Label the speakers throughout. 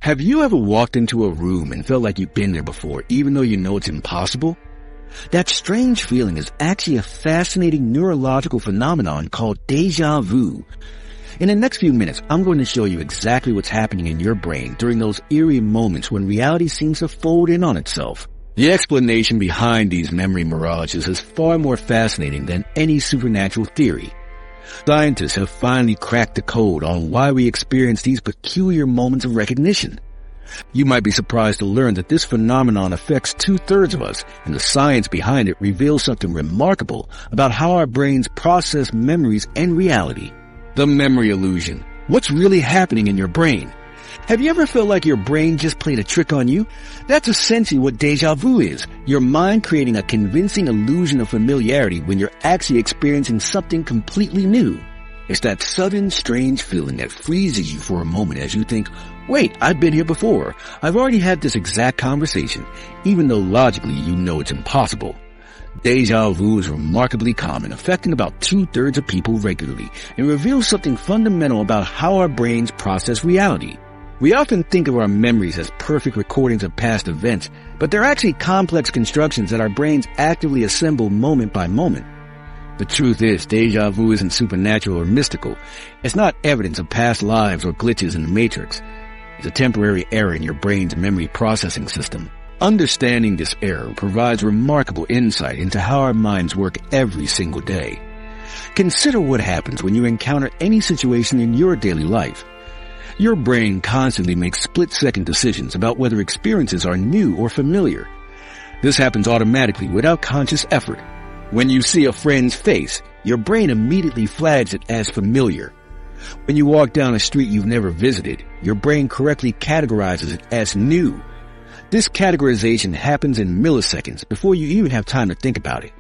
Speaker 1: Have you ever walked into a room and felt like you've been there before, even though you know it's impossible? That strange feeling is actually a fascinating neurological phenomenon called déjà vu. In the next few minutes, I'm going to show you exactly what's happening in your brain during those eerie moments when reality seems to fold in on itself. The explanation behind these memory mirages is far more fascinating than any supernatural theory. Scientists have finally cracked the code on why we experience these peculiar moments of recognition. You might be surprised to learn that this phenomenon affects 2/3 of us, and the science behind it reveals something remarkable about how our brains process memories and reality. The memory illusion. What's really happening in your brain? Have you ever felt like your brain just played a trick on you? That's essentially what déjà vu is. Your mind creating a convincing illusion of familiarity when you're actually experiencing something completely new. It's that sudden, strange feeling that freezes you for a moment as you think, wait, I've been here before. I've already had this exact conversation, even though logically you know it's impossible. Déjà vu is remarkably common, affecting about 2/3 of people regularly, and reveals something fundamental about how our brains process reality. We often think of our memories as perfect recordings of past events, but they're actually complex constructions that our brains actively assemble moment by moment. The truth is, déjà vu isn't supernatural or mystical. It's not evidence of past lives or glitches in the matrix. It's a temporary error in your brain's memory processing system. Understanding this error provides remarkable insight into how our minds work every single day. Consider what happens when you encounter any situation in your daily life. Your brain constantly makes split-second decisions about whether experiences are new or familiar. This happens automatically without conscious effort. When you see a friend's face, your brain immediately flags it as familiar. When you walk down a street you've never visited, your brain correctly categorizes it as new. This categorization happens in milliseconds before you even have time to think about it.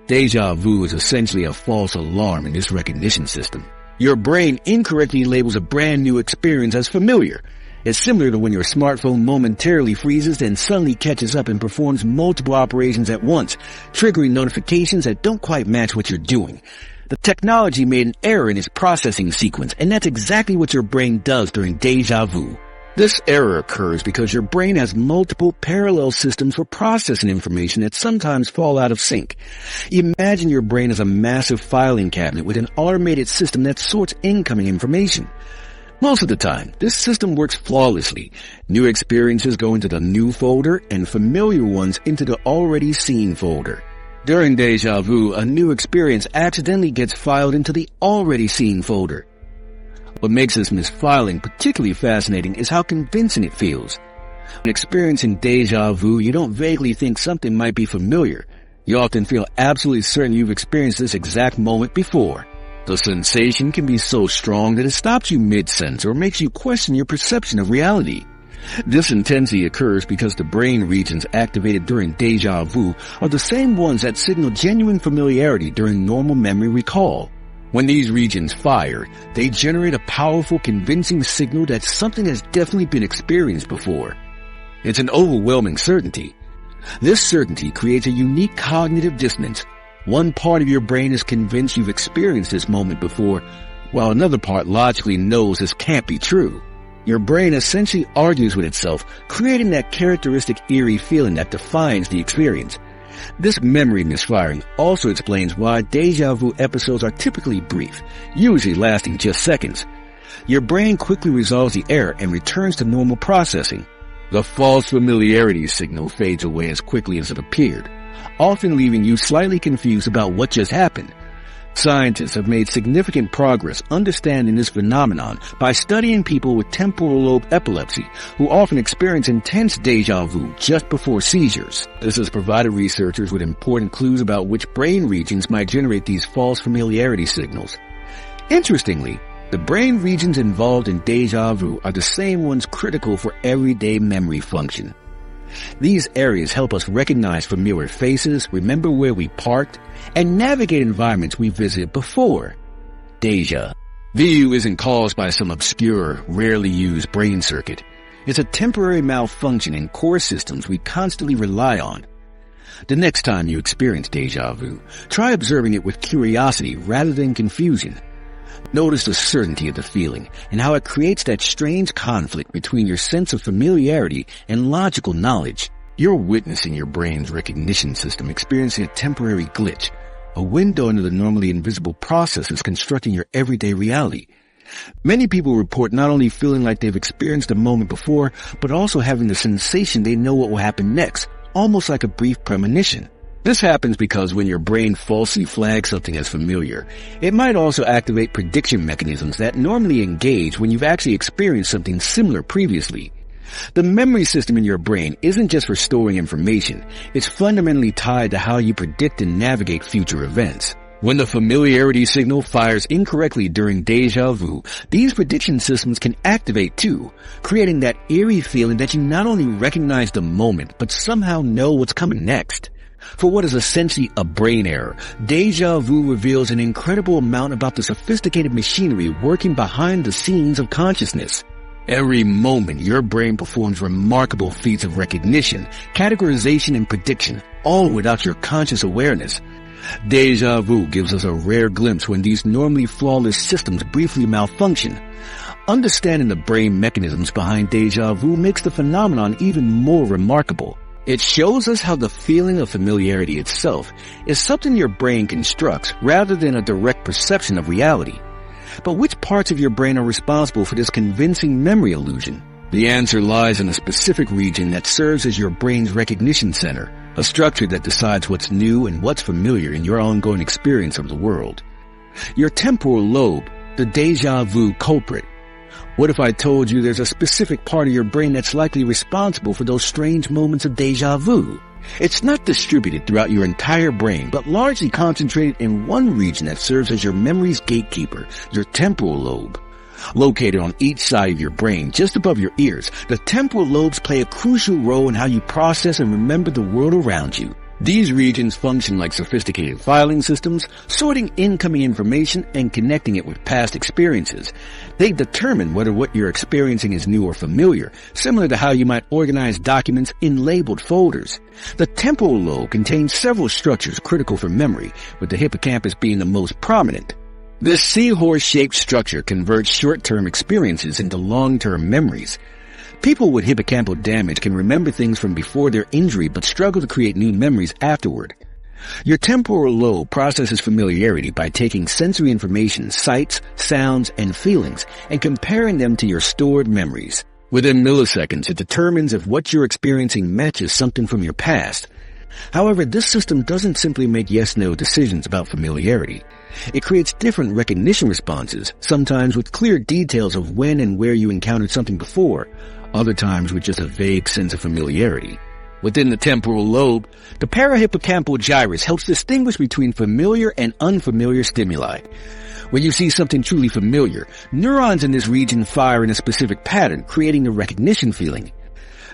Speaker 1: Déjà vu is essentially a false alarm in this recognition system. Your brain incorrectly labels a brand new experience as familiar. It's similar to when your smartphone momentarily freezes and suddenly catches up and performs multiple operations at once, triggering notifications that don't quite match what you're doing. The technology made an error in its processing sequence, and that's exactly what your brain does during déjà vu. This error occurs because your brain has multiple parallel systems for processing information that sometimes fall out of sync. Imagine your brain as a massive filing cabinet with an automated system that sorts incoming information. Most of the time, this system works flawlessly. New experiences go into the new folder and familiar ones into the already seen folder. During déjà vu, a new experience accidentally gets filed into the already seen folder. What makes this misfiling particularly fascinating is how convincing it feels. When experiencing déjà vu, you don't vaguely think something might be familiar. You often feel absolutely certain you've experienced this exact moment before. The sensation can be so strong that it stops you mid-sense or makes you question your perception of reality. This intensity occurs because the brain regions activated during déjà vu are the same ones that signal genuine familiarity during normal memory recall. When these regions fire, they generate a powerful, convincing signal that something has definitely been experienced before. It's an overwhelming certainty. This certainty creates a unique cognitive dissonance. One part of your brain is convinced you've experienced this moment before, while another part logically knows this can't be true. Your brain essentially argues with itself, creating that characteristic eerie feeling that defines the experience. This memory misfiring also explains why déjà vu episodes are typically brief, usually lasting just seconds. Your brain quickly resolves the error and returns to normal processing. The false familiarity signal fades away as quickly as it appeared, often leaving you slightly confused about what just happened. Scientists have made significant progress understanding this phenomenon by studying people with temporal lobe epilepsy who often experience intense déjà vu just before seizures. This has provided researchers with important clues about which brain regions might generate these false familiarity signals. Interestingly, the brain regions involved in déjà vu are the same ones critical for everyday memory function. These areas help us recognize familiar faces, remember where we parked, and navigate environments we visited before. Deja vu isn't caused by some obscure, rarely used brain circuit. It's a temporary malfunction in core systems we constantly rely on. The next time you experience déjà vu, try observing it with curiosity rather than confusion. Notice the certainty of the feeling and how it creates that strange conflict between your sense of familiarity and logical knowledge. You're witnessing your brain's recognition system experiencing a temporary glitch, a window into the normally invisible processes constructing your everyday reality. Many people report not only feeling like they've experienced a moment before, but also having the sensation they know what will happen next, almost like a brief premonition. This happens because when your brain falsely flags something as familiar, it might also activate prediction mechanisms that normally engage when you've actually experienced something similar previously. The memory system in your brain isn't just for storing information, it's fundamentally tied to how you predict and navigate future events. When the familiarity signal fires incorrectly during deja vu, these prediction systems can activate too, creating that eerie feeling that you not only recognize the moment, but somehow know what's coming next. For what is essentially a brain error, deja vu reveals an incredible amount about the sophisticated machinery working behind the scenes of consciousness. Every moment, your brain performs remarkable feats of recognition, categorization, and prediction, all without your conscious awareness. Deja vu gives us a rare glimpse when these normally flawless systems briefly malfunction. Understanding the brain mechanisms behind deja vu makes the phenomenon even more remarkable. It shows us how the feeling of familiarity itself is something your brain constructs rather than a direct perception of reality. But which parts of your brain are responsible for this convincing memory illusion? The answer lies in a specific region that serves as your brain's recognition center, a structure that decides what's new and what's familiar in your ongoing experience of the world. Your temporal lobe, the deja vu culprit. What if I told you there's a specific part of your brain that's likely responsible for those strange moments of deja vu? It's not distributed throughout your entire brain, but largely concentrated in one region that serves as your memory's gatekeeper, your temporal lobe. Located on each side of your brain, just above your ears, the temporal lobes play a crucial role in how you process and remember the world around you. These regions function like sophisticated filing systems, sorting incoming information and connecting it with past experiences. They determine whether what you're experiencing is new or familiar, similar to how you might organize documents in labeled folders. The temporal lobe contains several structures critical for memory, with the hippocampus being the most prominent. This seahorse-shaped structure converts short-term experiences into long-term memories. People with hippocampal damage can remember things from before their injury but struggle to create new memories afterward. Your temporal lobe processes familiarity by taking sensory information, sights, sounds, and feelings, and comparing them to your stored memories. Within milliseconds, it determines if what you're experiencing matches something from your past. However, this system doesn't simply make yes-no decisions about familiarity. It creates different recognition responses, sometimes with clear details of when and where you encountered something before, other times with just a vague sense of familiarity. Within the temporal lobe, the parahippocampal gyrus helps distinguish between familiar and unfamiliar stimuli. When you see something truly familiar, neurons in this region fire in a specific pattern, creating the recognition feeling.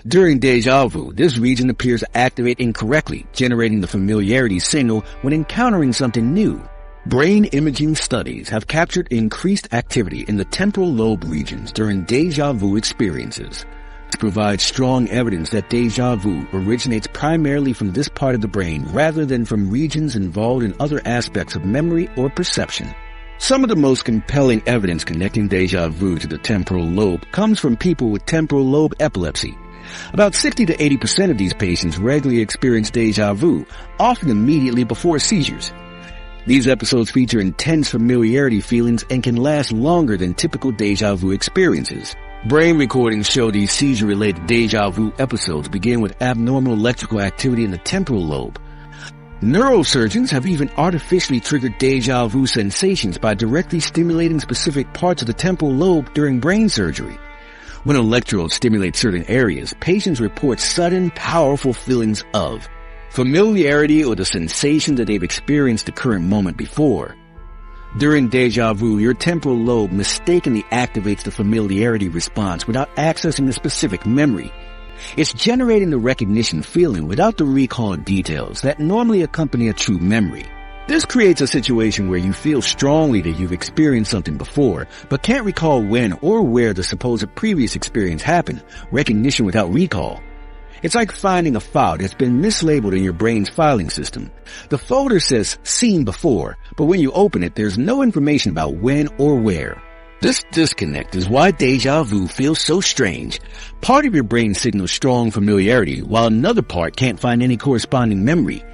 Speaker 1: During deja vu, this region appears to activate incorrectly, generating the familiarity signal when encountering something new. Brain imaging studies have captured increased activity in the temporal lobe regions during deja vu experiences. This provides strong evidence that deja vu originates primarily from this part of the brain rather than from regions involved in other aspects of memory or perception. Some of the most compelling evidence connecting deja vu to the temporal lobe comes from people with temporal lobe epilepsy. About 60 to 80% of these patients regularly experience deja vu, often immediately before seizures. These episodes feature intense familiarity feelings and can last longer than typical deja vu experiences. Brain recordings show these seizure-related deja vu episodes begin with abnormal electrical activity in the temporal lobe. Neurosurgeons have even artificially triggered deja vu sensations by directly stimulating specific parts of the temporal lobe during brain surgery. When electrodes stimulate certain areas, patients report sudden, powerful feelings of familiarity or the sensation that they've experienced the current moment before. During deja vu, your temporal lobe mistakenly activates the familiarity response without accessing the specific memory. It's generating the recognition feeling without the recall details that normally accompany a true memory. This creates a situation where you feel strongly that you've experienced something before, but can't recall when or where the supposed previous experience happened, recognition without recall. It's like finding a file that's been mislabeled in your brain's filing system. The folder says seen before, but when you open it, there's no information about when or where. This disconnect is why deja vu feels so strange. Part of your brain signals strong familiarity, while another part can't find any corresponding memory.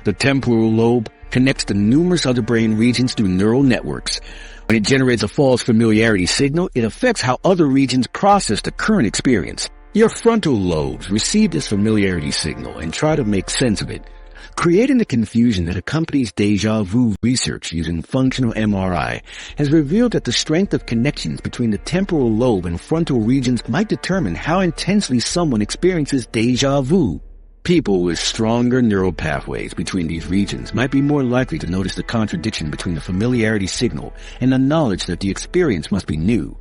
Speaker 1: The temporal lobe connects to numerous other brain regions through neural networks. When it generates a false familiarity signal, it affects how other regions process the current experience. Your frontal lobes receive this familiarity signal and try to make sense of it, creating the confusion that accompanies deja vu research using functional MRI has revealed that the strength of connections between the temporal lobe and frontal regions might determine how intensely someone experiences deja vu. People with stronger neural pathways between these regions might be more likely to notice the contradiction between the familiarity signal and the knowledge that the experience must be new.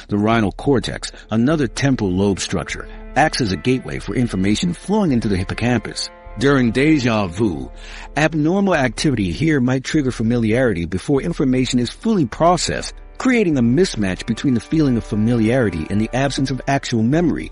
Speaker 1: The rhinal cortex, another temporal lobe structure, acts as a gateway for information flowing into the hippocampus. During deja vu, abnormal activity here might trigger familiarity before information is fully processed, creating a mismatch between the feeling of familiarity and the absence of actual memory.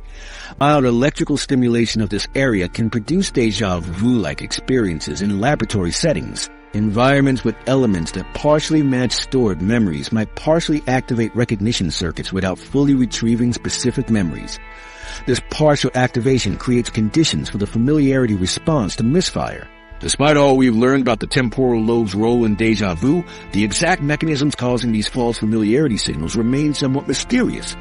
Speaker 1: Mild electrical stimulation of this area can produce deja vu-like experiences in laboratory settings. Environments with elements that partially match stored memories might partially activate recognition circuits without fully retrieving specific memories. This partial activation creates conditions for the familiarity response to misfire. Despite all we've learned about the temporal lobe's role in deja vu, the exact mechanisms causing these false familiarity signals remain somewhat mysterious.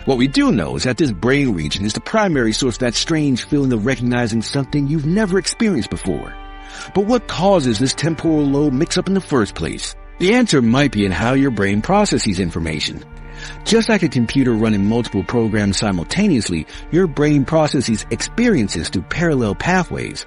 Speaker 1: What we do know is that this brain region is the primary source of that strange feeling of recognizing something you've never experienced before. But what causes this temporal lobe mix-up in the first place? The answer might be in how your brain processes information. Just like a computer running multiple programs simultaneously, your brain processes experiences through parallel pathways.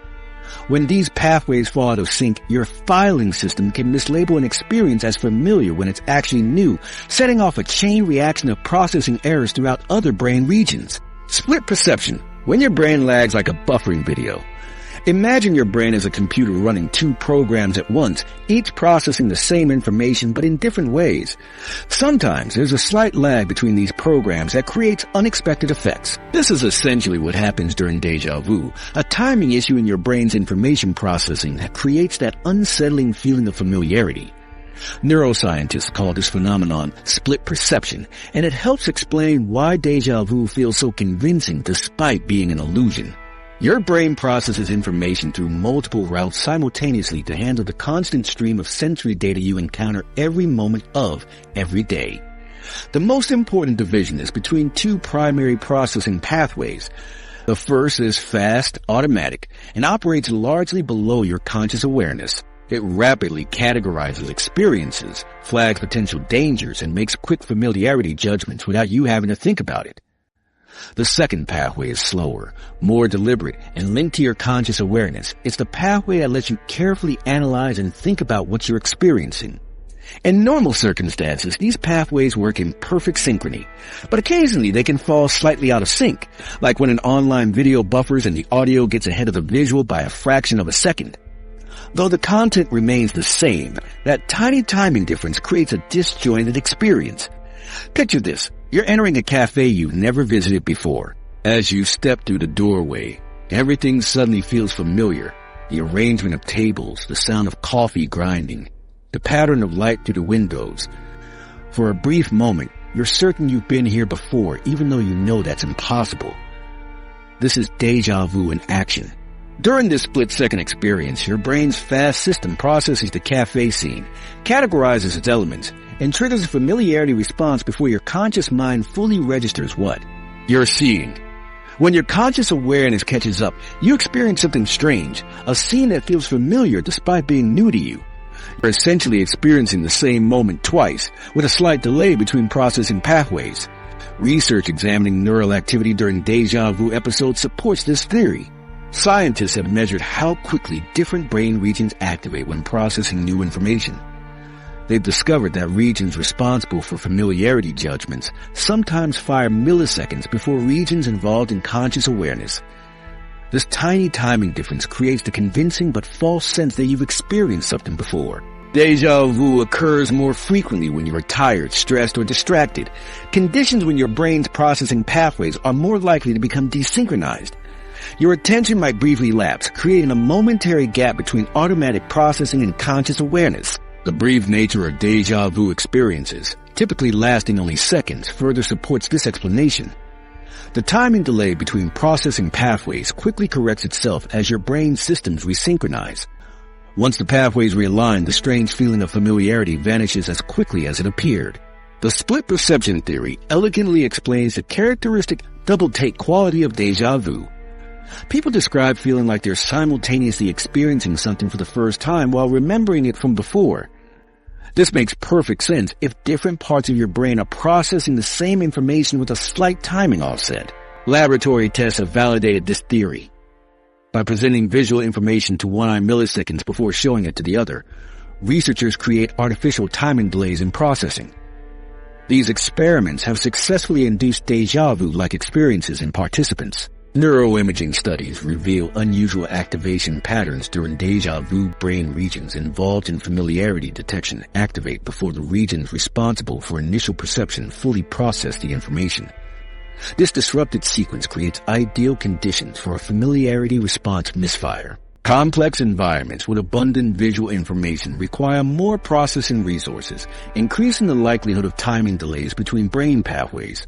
Speaker 1: When these pathways fall out of sync, your filing system can mislabel an experience as familiar when it's actually new, setting off a chain reaction of processing errors throughout other brain regions. Split perception. When your brain lags like a buffering video. Imagine your brain as a computer running two programs at once, each processing the same information but in different ways. Sometimes there's a slight lag between these programs that creates unexpected effects. This is essentially what happens during deja vu, a timing issue in your brain's information processing that creates that unsettling feeling of familiarity. Neuroscientists call this phenomenon split perception, and it helps explain why deja vu feels so convincing despite being an illusion. Your brain processes information through multiple routes simultaneously to handle the constant stream of sensory data you encounter every moment of every day. The most important division is between two primary processing pathways. The first is fast, automatic, and operates largely below your conscious awareness. It rapidly categorizes experiences, flags potential dangers, and makes quick familiarity judgments without you having to think about it. The second pathway is slower, more deliberate, and linked to your conscious awareness. It's the pathway that lets you carefully analyze and think about what you're experiencing. In normal circumstances, these pathways work in perfect synchrony, but occasionally they can fall slightly out of sync, like when an online video buffers and the audio gets ahead of the visual by a fraction of a second. Though the content remains the same, that tiny timing difference creates a disjointed experience. Picture this. You're entering a cafe you've never visited before. As you step through the doorway, everything suddenly feels familiar. The arrangement of tables, the sound of coffee grinding, the pattern of light through the windows. For a brief moment, you're certain you've been here before, even though you know that's impossible. This is deja vu in action. During this split-second experience, your brain's fast system processes the cafe scene, categorizes its elements, and triggers a familiarity response before your conscious mind fully registers what you're seeing. When your conscious awareness catches up, you experience something strange, a scene that feels familiar despite being new to you. You're essentially experiencing the same moment twice, with a slight delay between processing pathways. Research examining neural activity during deja vu episodes supports this theory. Scientists have measured how quickly different brain regions activate when processing new information. They've discovered that regions responsible for familiarity judgments sometimes fire milliseconds before regions involved in conscious awareness. This tiny timing difference creates the convincing but false sense that you've experienced something before. Deja vu occurs more frequently when you are tired, stressed, or distracted. Conditions when your brain's processing pathways are more likely to become desynchronized. Your attention might briefly lapse, creating a momentary gap between automatic processing and conscious awareness. The brief nature of Deja Vu experiences, typically lasting only seconds, further supports this explanation. The timing delay between processing pathways quickly corrects itself as your brain systems resynchronize. Once the pathways realign, the strange feeling of familiarity vanishes as quickly as it appeared. The split perception theory elegantly explains the characteristic double-take quality of déjà vu. People describe feeling like they're simultaneously experiencing something for the first time while remembering it from before. This makes perfect sense if different parts of your brain are processing the same information with a slight timing offset. Laboratory tests have validated this theory. By presenting visual information to one eye milliseconds before showing it to the other, researchers create artificial timing delays in processing. These experiments have successfully induced déjà vu-like experiences in participants. Neuroimaging studies reveal unusual activation patterns during déjà vu. Brain regions involved in familiarity detection activate before the regions responsible for initial perception fully process the information. This disrupted sequence creates ideal conditions for a familiarity response misfire. Complex environments with abundant visual information require more processing resources, increasing the likelihood of timing delays between brain pathways.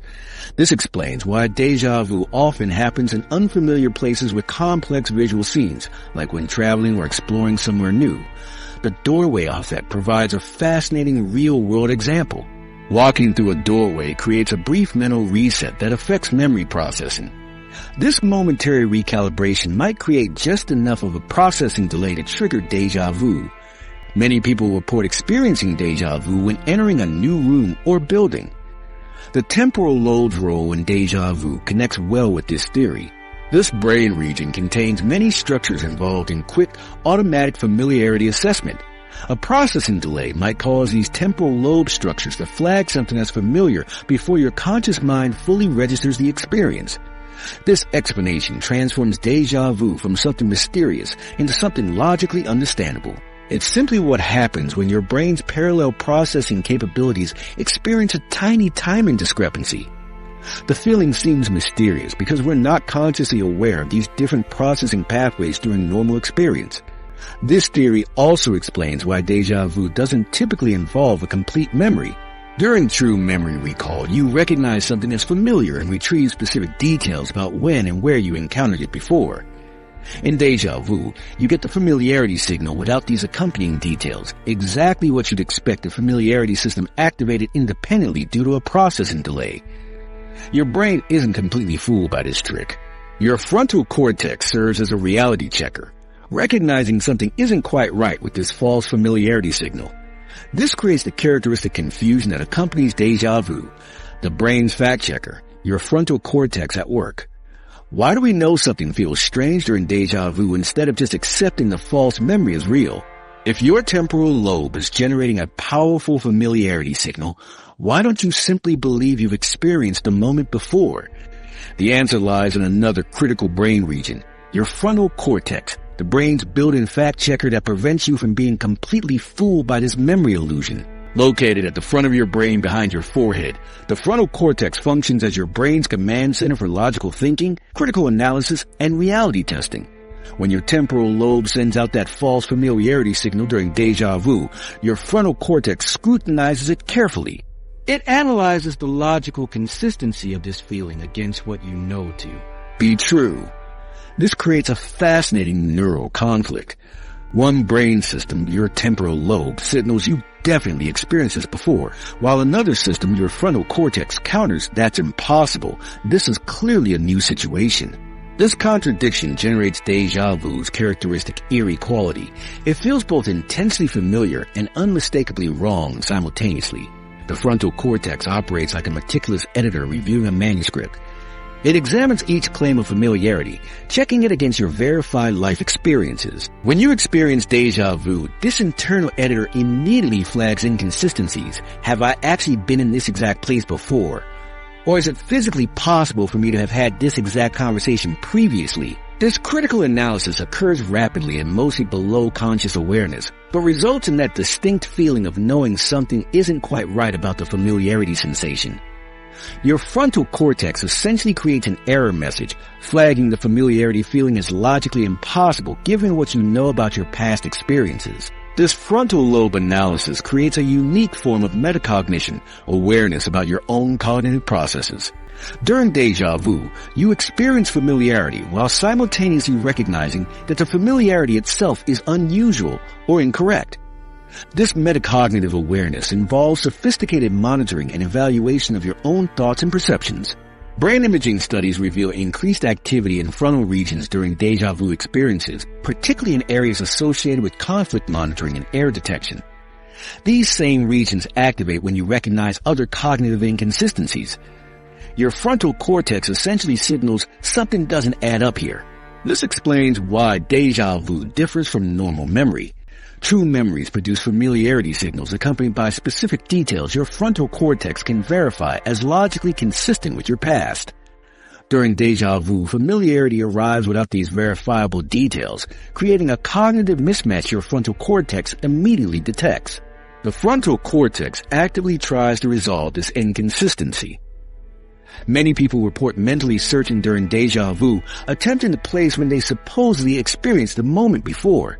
Speaker 1: This explains why déjà vu often happens in unfamiliar places with complex visual scenes, like when traveling or exploring somewhere new. The doorway effect provides a fascinating real-world example. Walking through a doorway creates a brief mental reset that affects memory processing. This momentary recalibration might create just enough of a processing delay to trigger déjà vu. Many people report experiencing déjà vu when entering a new room or building. The temporal lobe's role in déjà vu connects well with this theory. This brain region contains many structures involved in quick, automatic familiarity assessment. A processing delay might cause these temporal lobe structures to flag something as familiar before your conscious mind fully registers the experience. This explanation transforms déjà vu from something mysterious into something logically understandable. It's simply what happens when your brain's parallel processing capabilities experience a tiny timing discrepancy. The feeling seems mysterious because we're not consciously aware of these different processing pathways during normal experience. This theory also explains why déjà vu doesn't typically involve a complete memory. During true memory recall, you recognize something as familiar and retrieve specific details about when and where you encountered it before. In déjà vu, you get the familiarity signal without these accompanying details, exactly what you'd expect the familiarity system activated independently due to a processing delay. Your brain isn't completely fooled by this trick. Your frontal cortex serves as a reality checker, recognizing something isn't quite right with this false familiarity signal. This creates the characteristic confusion that accompanies déjà vu, the brain's fact checker, your frontal cortex at work. Why do we know something feels strange during déjà vu instead of just accepting the false memory as real? If your temporal lobe is generating a powerful familiarity signal, why don't you simply believe you've experienced the moment before? The answer lies in another critical brain region, your frontal cortex, the brain's built-in fact checker that prevents you from being completely fooled by this memory illusion. Located at the front of your brain behind your forehead, the frontal cortex functions as your brain's command center for logical thinking, critical analysis, and reality testing. When your temporal lobe sends out that false familiarity signal during déjà vu, your frontal cortex scrutinizes it carefully. It analyzes the logical consistency of this feeling against what you know to be true. This creates a fascinating neural conflict. One brain system, your temporal lobe, signals you definitely experienced this before, while another system, your frontal cortex, counters that's impossible. This is clearly a new situation. This contradiction generates déjà vu's characteristic eerie quality. It feels both intensely familiar and unmistakably wrong simultaneously. The frontal cortex operates like a meticulous editor reviewing a manuscript. It examines each claim of familiarity, checking it against your verified life experiences. When you experience déjà vu, this internal editor immediately flags inconsistencies. Have I actually been in this exact place before? Or is it physically possible for me to have had this exact conversation previously? This critical analysis occurs rapidly and mostly below conscious awareness, but results in that distinct feeling of knowing something isn't quite right about the familiarity sensation. Your frontal cortex essentially creates an error message, flagging the familiarity feeling as logically impossible given what you know about your past experiences. This frontal lobe analysis creates a unique form of metacognition, awareness about your own cognitive processes. During déjà vu, you experience familiarity while simultaneously recognizing that the familiarity itself is unusual or incorrect. This metacognitive awareness involves sophisticated monitoring and evaluation of your own thoughts and perceptions. Brain imaging studies reveal increased activity in frontal regions during déjà vu experiences, particularly in areas associated with conflict monitoring and error detection. These same regions activate when you recognize other cognitive inconsistencies. Your frontal cortex essentially signals something doesn't add up here. This explains why déjà vu differs from normal memory. True memories produce familiarity signals accompanied by specific details your frontal cortex can verify as logically consistent with your past. During déjà vu, familiarity arrives without these verifiable details, creating a cognitive mismatch your frontal cortex immediately detects. The frontal cortex actively tries to resolve this inconsistency. Many people report mentally searching during déjà vu, attempting to place when they supposedly experienced the moment before.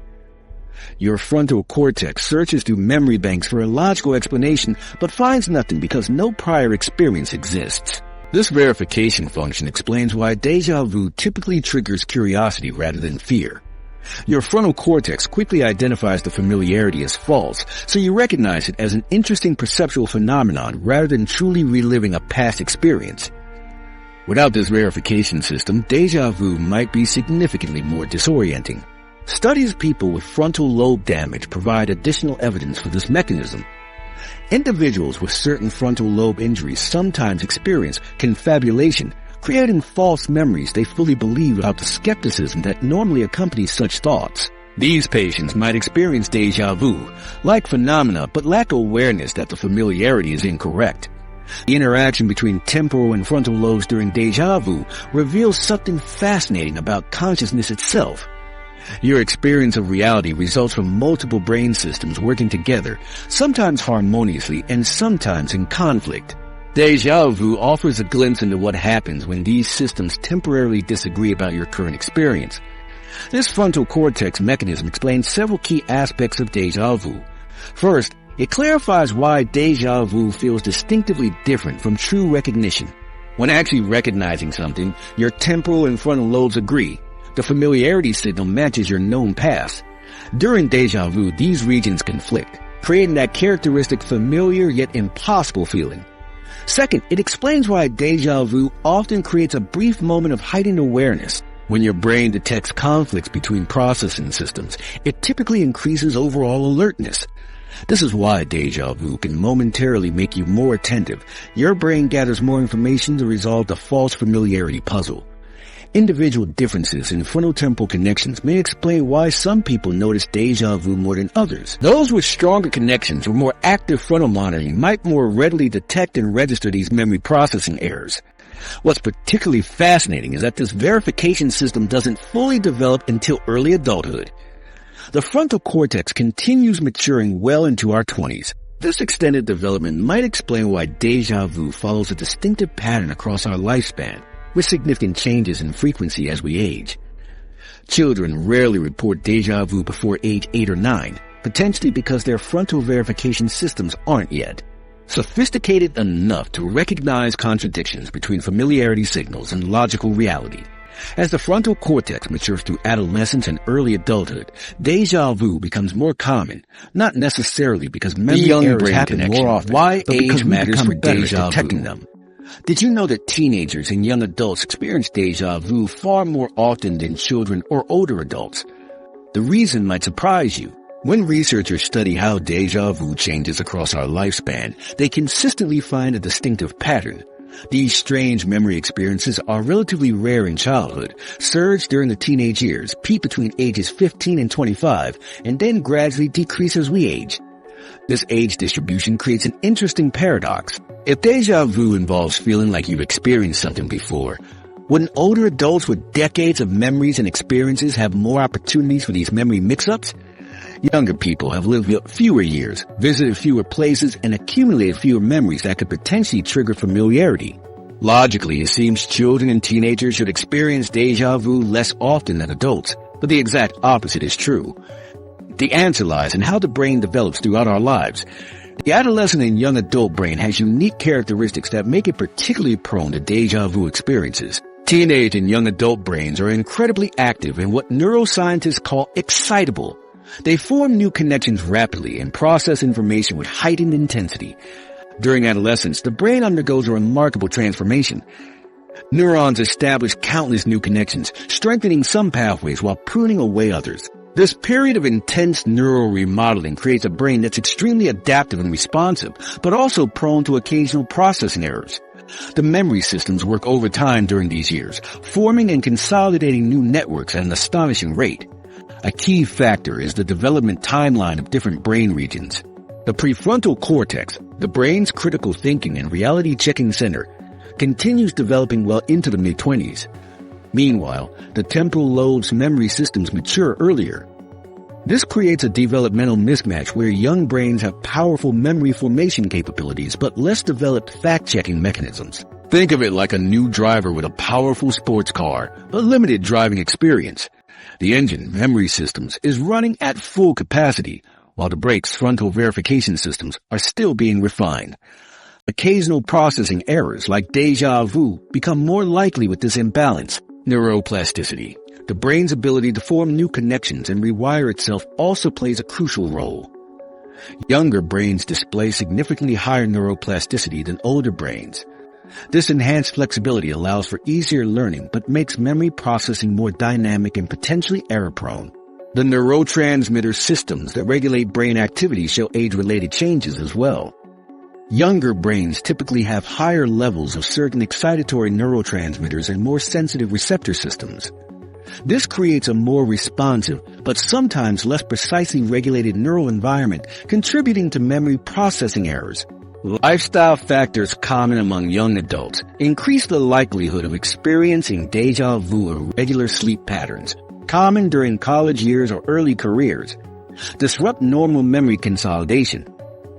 Speaker 1: Your frontal cortex searches through memory banks for a logical explanation, but finds nothing because no prior experience exists. This verification function explains why déjà vu typically triggers curiosity rather than fear. Your frontal cortex quickly identifies the familiarity as false, so you recognize it as an interesting perceptual phenomenon rather than truly reliving a past experience. Without this verification system, déjà vu might be significantly more disorienting. Studies of people with frontal lobe damage provide additional evidence for this mechanism. Individuals with certain frontal lobe injuries sometimes experience confabulation, creating false memories they fully believe without the skepticism that normally accompanies such thoughts. These patients might experience déjà vu-like phenomena but lack awareness that the familiarity is incorrect. The interaction between temporal and frontal lobes during déjà vu reveals something fascinating about consciousness itself. Your experience of reality results from multiple brain systems working together, sometimes harmoniously and sometimes in conflict. Déjà vu offers a glimpse into what happens when these systems temporarily disagree about your current experience. This frontal cortex mechanism explains several key aspects of déjà vu. First, it clarifies why déjà vu feels distinctively different from true recognition. When actually recognizing something, your temporal and frontal lobes agree. The familiarity signal matches your known past. During déjà vu, these regions conflict, creating that characteristic familiar yet impossible feeling. Second, it explains why déjà vu often creates a brief moment of heightened awareness. When your brain detects conflicts between processing systems, it typically increases overall alertness. This is why déjà vu can momentarily make you more attentive. Your brain gathers more information to resolve the false familiarity puzzle. Individual differences in frontotemporal connections may explain why some people notice déjà vu more than others. Those with stronger connections or more active frontal monitoring might more readily detect and register these memory processing errors. What's particularly fascinating is that this verification system doesn't fully develop until early adulthood. The frontal cortex continues maturing well into our 20s. This extended development might explain why déjà vu follows a distinctive pattern across our lifespan, with significant changes in frequency as we age. Children rarely report déjà vu before age 8 or 9, potentially because their frontal verification systems aren't yet sophisticated enough to recognize contradictions between familiarity signals and logical reality. As the frontal cortex matures through adolescence and early adulthood, déjà vu becomes more common, not necessarily because memory errors happen more often, but because matters for déjà detecting them. Did you know that teenagers and young adults experience déjà vu far more often than children or older adults? The reason might surprise you. When researchers study how déjà vu changes across our lifespan, they consistently find a distinctive pattern. These strange memory experiences are relatively rare in childhood, surge during the teenage years, peak between ages 15 and 25, and then gradually decrease as we age. This age distribution creates an interesting paradox. If déjà vu involves feeling like you've experienced something before, wouldn't older adults with decades of memories and experiences have more opportunities for these memory mix-ups? Younger people have lived fewer years, visited fewer places, and accumulated fewer memories that could potentially trigger familiarity. Logically, it seems children and teenagers should experience déjà vu less often than adults, but the exact opposite is true. The answer lies in how the brain develops throughout our lives. The adolescent and young adult brain has unique characteristics that make it particularly prone to déjà vu experiences. Teenage and young adult brains are incredibly active and what neuroscientists call excitable. They form new connections rapidly and process information with heightened intensity. During adolescence, the brain undergoes a remarkable transformation. Neurons establish countless new connections, strengthening some pathways while pruning away others. This period of intense neural remodeling creates a brain that's extremely adaptive and responsive, but also prone to occasional processing errors. The memory systems work overtime during these years, forming and consolidating new networks at an astonishing rate. A key factor is the development timeline of different brain regions. The prefrontal cortex, the brain's critical thinking and reality-checking center, continues developing well into the mid-20s. Meanwhile, the temporal lobe's memory systems mature earlier. This creates a developmental mismatch where young brains have powerful memory formation capabilities but less developed fact-checking mechanisms. Think of it like a new driver with a powerful sports car, but limited driving experience. The engine, memory systems, is running at full capacity, while the brakes, frontal verification systems, are still being refined. Occasional processing errors like déjà vu become more likely with this imbalance. Neuroplasticity, the brain's ability to form new connections and rewire itself, also plays a crucial role. Younger brains display significantly higher neuroplasticity than older brains. This enhanced flexibility allows for easier learning but makes memory processing more dynamic and potentially error-prone. The neurotransmitter systems that regulate brain activity show age-related changes as well. Younger brains typically have higher levels of certain excitatory neurotransmitters and more sensitive receptor systems. This creates a more responsive, but sometimes less precisely regulated neural environment, contributing to memory processing errors. Lifestyle factors common among young adults increase the likelihood of experiencing déjà vu or irregular sleep patterns, common during college years or early careers, disrupt normal memory consolidation.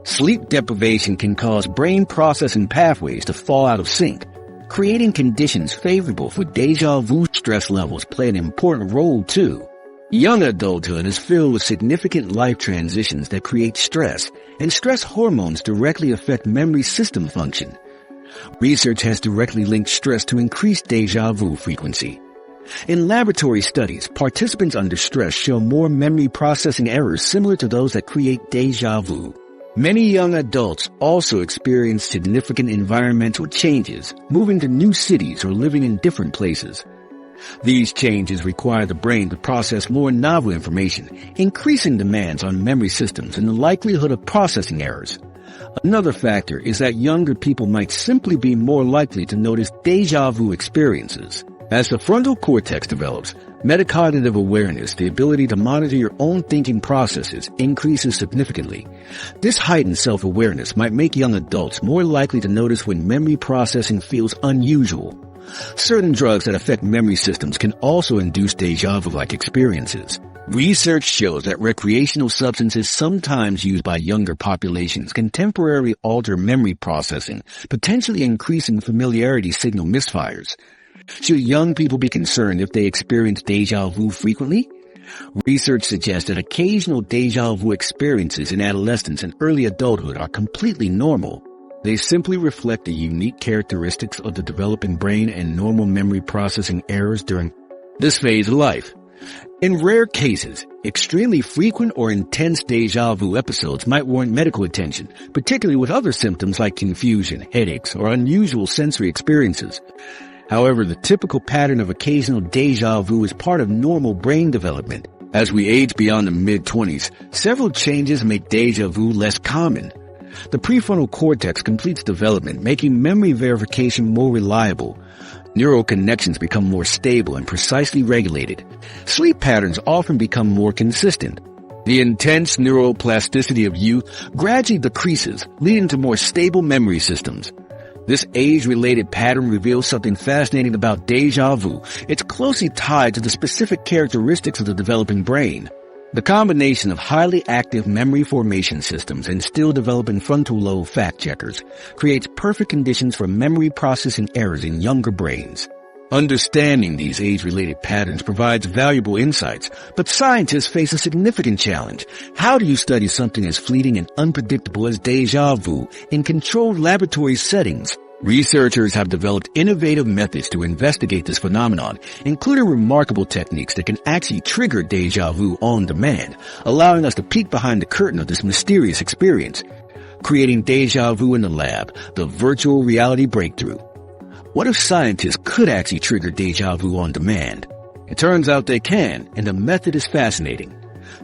Speaker 1: Sleep deprivation can cause brain processing pathways to fall out of sync, creating conditions favorable for déjà vu. Stress levels play an important role too. Young adulthood is filled with significant life transitions that create stress, and stress hormones directly affect memory system function. Research has directly linked stress to increased déjà vu frequency. In laboratory studies, participants under stress show more memory processing errors similar to those that create déjà vu. Many young adults also experience significant environmental changes, moving to new cities or living in different places. These changes require the brain to process more novel information, increasing demands on memory systems and the likelihood of processing errors. Another factor is that younger people might simply be more likely to notice déjà vu experiences. As the frontal cortex develops, metacognitive awareness, the ability to monitor your own thinking processes, increases significantly. This heightened self-awareness might make young adults more likely to notice when memory processing feels unusual. Certain drugs that affect memory systems can also induce déjà vu-like experiences. Research shows that recreational substances sometimes used by younger populations can temporarily alter memory processing, potentially increasing familiarity signal misfires. Should young people be concerned if they experience déjà vu frequently? Research suggests that occasional déjà vu experiences in adolescence and early adulthood are completely normal. They simply reflect the unique characteristics of the developing brain and normal memory processing errors during this phase of life. In rare cases, extremely frequent or intense déjà vu episodes might warrant medical attention, particularly with other symptoms like confusion, headaches, or unusual sensory experiences. However, the typical pattern of occasional déjà vu is part of normal brain development. As we age beyond the mid-20s, several changes make déjà vu less common. The prefrontal cortex completes development, making memory verification more reliable. Neural connections become more stable and precisely regulated. Sleep patterns often become more consistent. The intense neuroplasticity of youth gradually decreases, leading to more stable memory systems. This age-related pattern reveals something fascinating about déjà vu. It's closely tied to the specific characteristics of the developing brain. The combination of highly active memory formation systems and still developing frontal lobe fact checkers creates perfect conditions for memory processing errors in younger brains. Understanding these age-related patterns provides valuable insights, but scientists face a significant challenge. How do you study something as fleeting and unpredictable as déjà vu in controlled laboratory settings? Researchers have developed innovative methods to investigate this phenomenon, including remarkable techniques that can actually trigger déjà vu on demand, allowing us to peek behind the curtain of this mysterious experience. Creating déjà vu in the lab, the virtual reality breakthrough. What if scientists could actually trigger déjà vu on demand? It turns out they can, and the method is fascinating.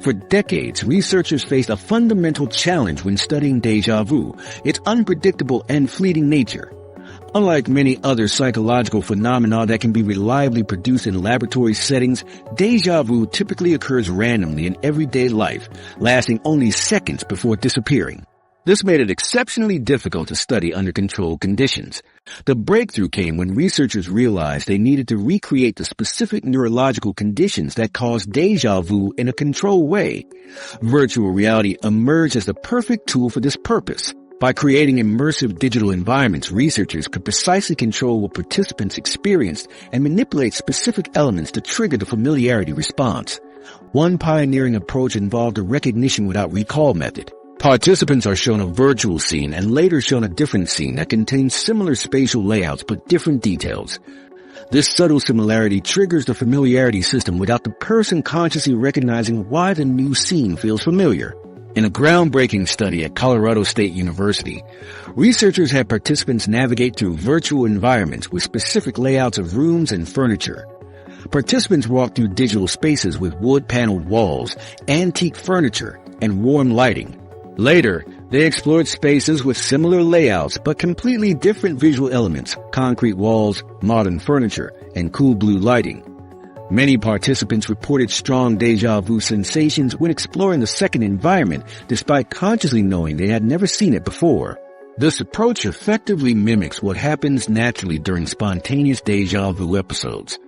Speaker 1: For decades, researchers faced a fundamental challenge when studying déjà vu, its unpredictable and fleeting nature. Unlike many other psychological phenomena that can be reliably produced in laboratory settings, déjà vu typically occurs randomly in everyday life, lasting only seconds before disappearing. This made it exceptionally difficult to study under controlled conditions. The breakthrough came when researchers realized they needed to recreate the specific neurological conditions that cause déjà vu in a controlled way. Virtual reality emerged as the perfect tool for this purpose. By creating immersive digital environments, researchers could precisely control what participants experienced and manipulate specific elements to trigger the familiarity response. One pioneering approach involved a recognition without recall method. Participants are shown a virtual scene and later shown a different scene that contains similar spatial layouts but different details. This subtle similarity triggers the familiarity system without the person consciously recognizing why the new scene feels familiar. In a groundbreaking study at Colorado State University, researchers had participants navigate through virtual environments with specific layouts of rooms and furniture. Participants walked through digital spaces with wood-paneled walls, antique furniture, and warm lighting. Later, they explored spaces with similar layouts but completely different visual elements, concrete walls, modern furniture, and cool blue lighting. Many participants reported strong déjà vu sensations when exploring the second environment, despite consciously knowing they had never seen it before. This approach effectively mimics what happens naturally during spontaneous déjà vu episodes.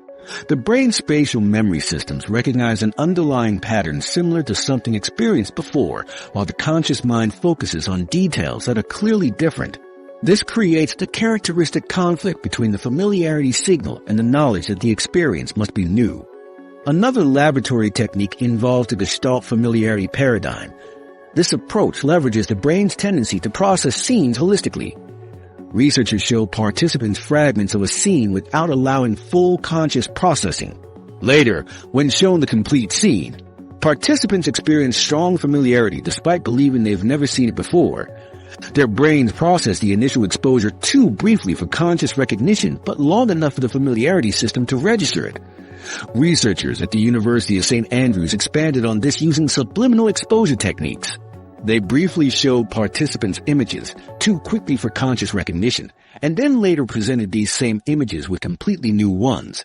Speaker 1: The brain's spatial memory systems recognize an underlying pattern similar to something experienced before, while the conscious mind focuses on details that are clearly different. This creates the characteristic conflict between the familiarity signal and the knowledge that the experience must be new. Another laboratory technique involves the Gestalt familiarity paradigm. This approach leverages the brain's tendency to process scenes holistically. Researchers show participants fragments of a scene without allowing full conscious processing. Later, when shown the complete scene, participants experience strong familiarity despite believing they've never seen it before. Their brains process the initial exposure too briefly for conscious recognition, but long enough for the familiarity system to register it. Researchers at the University of St. Andrews expanded on this using subliminal exposure techniques. They briefly showed participants images too quickly for conscious recognition, and then later presented these same images with completely new ones.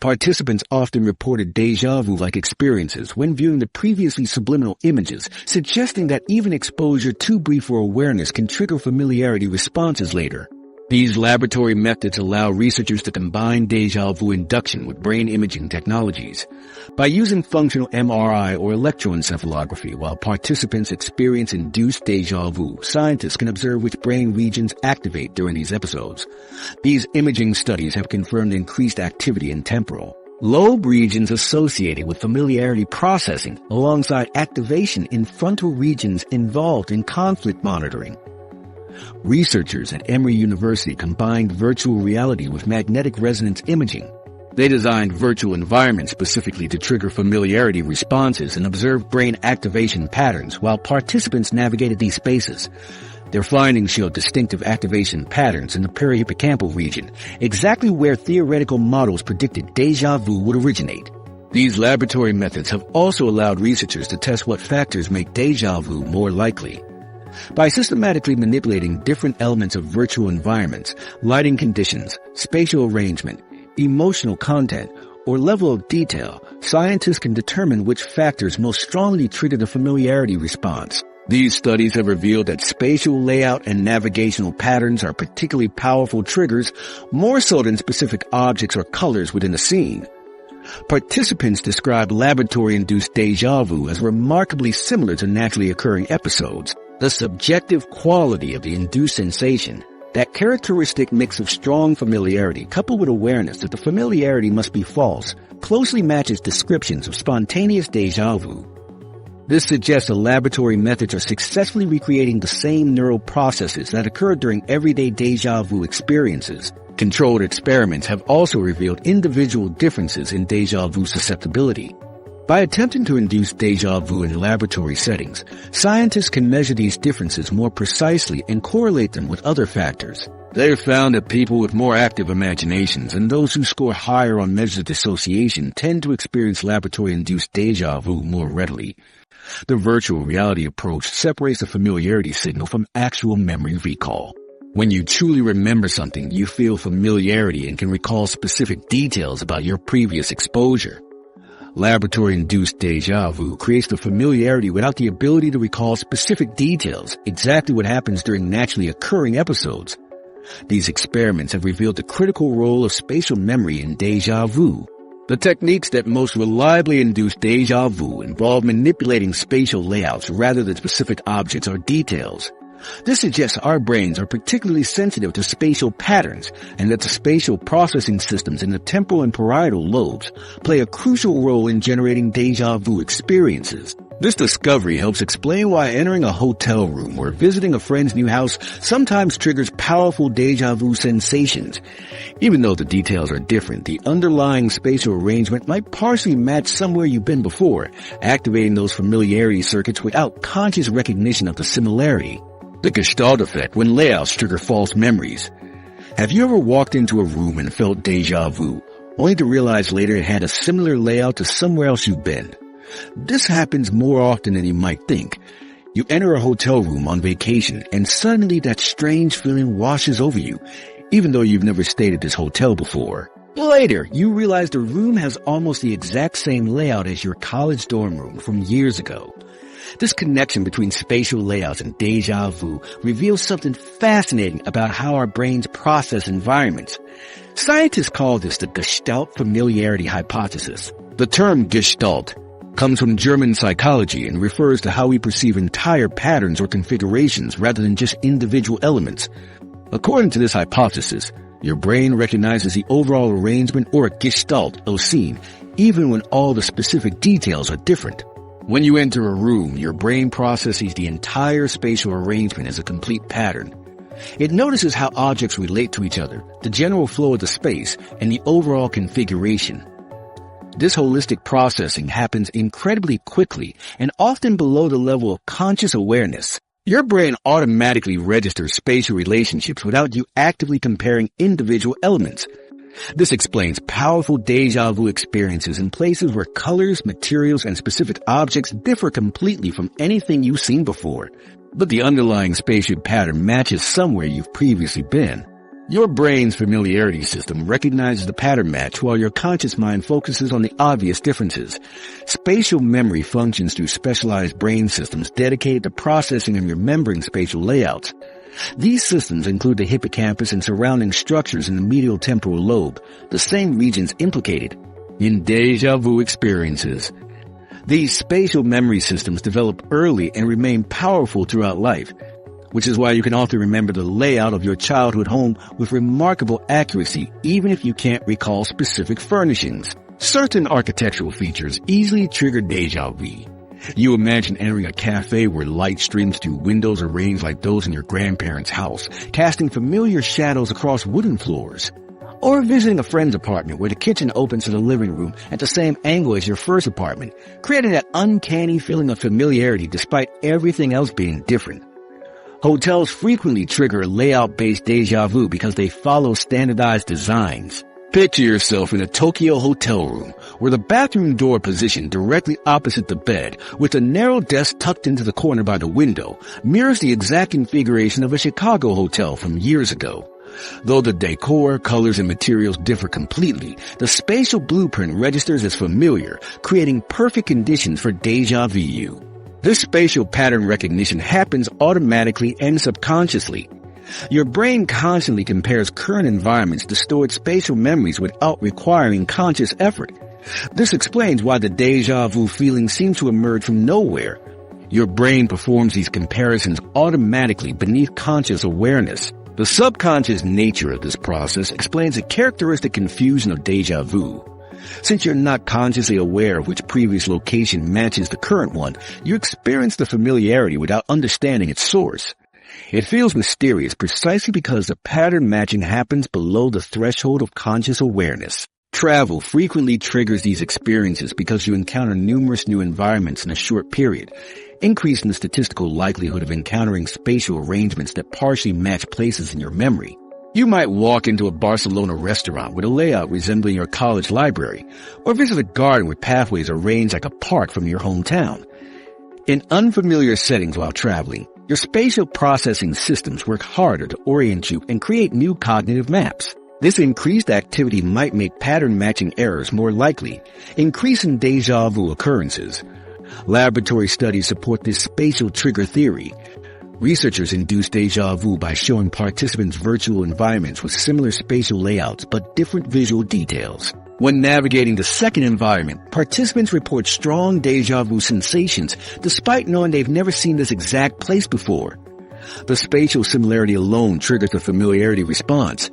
Speaker 1: Participants often reported déjà vu-like experiences when viewing the previously subliminal images, suggesting that even exposure too brief for awareness can trigger familiarity responses later. These laboratory methods allow researchers to combine déjà vu induction with brain imaging technologies. By using functional MRI or electroencephalography while participants experience induced déjà vu, scientists can observe which brain regions activate during these episodes. These imaging studies have confirmed increased activity in temporal, lobe regions associated with familiarity processing alongside activation in frontal regions involved in conflict monitoring. Researchers at Emory University combined virtual reality with magnetic resonance imaging. They designed virtual environments specifically to trigger familiarity responses and observe brain activation patterns while participants navigated these spaces. Their findings showed distinctive activation patterns in the perihippocampal region, exactly where theoretical models predicted déjà vu would originate. These laboratory methods have also allowed researchers to test what factors make déjà vu more likely. By systematically manipulating different elements of virtual environments, lighting conditions, spatial arrangement, emotional content, or level of detail, scientists can determine which factors most strongly trigger the familiarity response. These studies have revealed that spatial layout and navigational patterns are particularly powerful triggers, more so than specific objects or colors within a scene. Participants describe laboratory-induced deja vu as remarkably similar to naturally occurring episodes. The subjective quality of the induced sensation, that characteristic mix of strong familiarity coupled with awareness that the familiarity must be false, closely matches descriptions of spontaneous deja vu. This suggests the laboratory methods are successfully recreating the same neural processes that occur during everyday deja vu experiences. Controlled experiments have also revealed individual differences in deja vu susceptibility. By attempting to induce deja vu in laboratory settings, scientists can measure these differences more precisely and correlate them with other factors. They've found that people with more active imaginations and those who score higher on measures of dissociation tend to experience laboratory-induced deja vu more readily. The virtual reality approach separates the familiarity signal from actual memory recall. When you truly remember something, you feel familiarity and can recall specific details about your previous exposure. Laboratory-induced deja vu creates the familiarity without the ability to recall specific details, exactly what happens during naturally occurring episodes. These experiments have revealed the critical role of spatial memory in deja vu. The techniques that most reliably induce deja vu involve manipulating spatial layouts rather than specific objects or details. This suggests our brains are particularly sensitive to spatial patterns and that the spatial processing systems in the temporal and parietal lobes play a crucial role in generating deja vu experiences. This discovery helps explain why entering a hotel room or visiting a friend's new house sometimes triggers powerful deja vu sensations. Even though the details are different, the underlying spatial arrangement might partially match somewhere you've been before, activating those familiarity circuits without conscious recognition of the similarity. The Gestalt effect when layouts trigger false memories. Have you ever walked into a room and felt deja vu, only to realize later it had a similar layout to somewhere else you've been? This happens more often than you might think. You enter a hotel room on vacation and suddenly that strange feeling washes over you, even though you've never stayed at this hotel before. Later, you realize the room has almost the exact same layout as your college dorm room from years ago. This connection between spatial layouts and deja vu reveals something fascinating about how our brains process environments. Scientists call this the Gestalt familiarity hypothesis. The term Gestalt comes from German psychology and refers to how we perceive entire patterns or configurations rather than just individual elements. According to this hypothesis, your brain recognizes the overall arrangement or a Gestalt of a scene, even when all the specific details are different. When you enter a room, your brain processes the entire spatial arrangement as a complete pattern. It notices how objects relate to each other, the general flow of the space, and the overall configuration. This holistic processing happens incredibly quickly and often below the level of conscious awareness. Your brain automatically registers spatial relationships without you actively comparing individual elements. This explains powerful deja vu experiences in places where colors, materials, and specific objects differ completely from anything you've seen before. But the underlying spatial pattern matches somewhere you've previously been. Your brain's familiarity system recognizes the pattern match while your conscious mind focuses on the obvious differences. Spatial memory functions through specialized brain systems dedicated to processing and remembering spatial layouts. These systems include the hippocampus and surrounding structures in the medial temporal lobe, the same regions implicated in deja vu experiences. These spatial memory systems develop early and remain powerful throughout life, which is why you can often remember the layout of your childhood home with remarkable accuracy, even if you can't recall specific furnishings. Certain architectural features easily trigger deja vu. You imagine entering a cafe where light streams through windows arranged like those in your grandparents' house, casting familiar shadows across wooden floors. Or visiting a friend's apartment where the kitchen opens to the living room at the same angle as your first apartment, creating that uncanny feeling of familiarity despite everything else being different. Hotels frequently trigger layout-based deja vu because they follow standardized designs. Picture yourself in a Tokyo hotel room where the bathroom door positioned directly opposite the bed with a narrow desk tucked into the corner by the window mirrors the exact configuration of a Chicago hotel from years ago. Though the decor, colors, and materials differ completely, the spatial blueprint registers as familiar, creating perfect conditions for deja vu. This spatial pattern recognition happens automatically and subconsciously. Your brain constantly compares current environments to stored spatial memories without requiring conscious effort. This explains why the deja vu feeling seems to emerge from nowhere. Your brain performs these comparisons automatically beneath conscious awareness. The subconscious nature of this process explains a characteristic confusion of deja vu. Since you're not consciously aware of which previous location matches the current one, you experience the familiarity without understanding its source. It feels mysterious precisely because the pattern matching happens below the threshold of conscious awareness. Travel frequently triggers these experiences because you encounter numerous new environments in a short period, increasing the statistical likelihood of encountering spatial arrangements that partially match places in your memory. You might walk into a Barcelona restaurant with a layout resembling your college library, or visit a garden with pathways arranged like a park from your hometown. In unfamiliar settings while traveling, your spatial processing systems work harder to orient you and create new cognitive maps. This increased activity might make pattern matching errors more likely, increasing deja vu occurrences. Laboratory studies support this spatial trigger theory. Researchers induce deja vu by showing participants virtual environments with similar spatial layouts but different visual details. When navigating the second environment, participants report strong deja vu sensations despite knowing they've never seen this exact place before. The spatial similarity alone triggers the familiarity response.